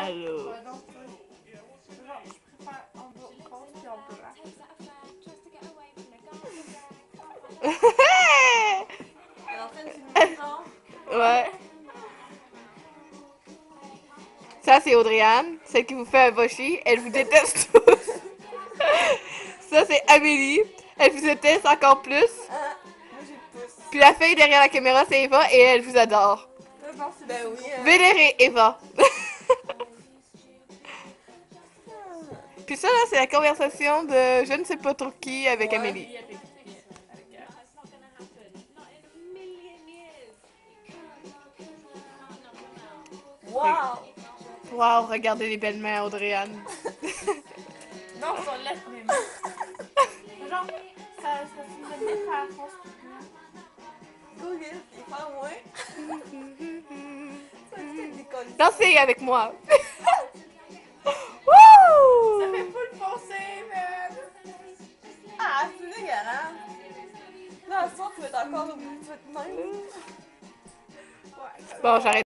là. Ouais, donc, genre, je préfère en rose puis en blanc. Elle est en train de filmer, genre. Ouais. Ça, c'est Audrey-Anne, celle qui vous fait un boshi. Elle vous déteste tous. Ça, c'est Amélie. Elle vous déteste encore plus. Moi, j'ai le pouce. Puis la fille derrière la caméra, c'est Eva et elle vous adore. Non, c'est Ben oui, Vénérez Eva. Puis ça, là, c'est la conversation de je ne sais pas trop qui avec Ouais. Amélie. Oui, avec Wow! Wow, regardez les belles mains, Audrey-Anne. non, ça laisse mes mains. Genre, ça se met pas à force. Go, Gil, il parle moins. Ça dit que décolle. Dansez avec moi. Ça Wouh! fait full foncer, man. Ah, c'est dégueulasse. Là, ce soir, tu vas être encore au bout de même. Ouais, Bon, j'arrête.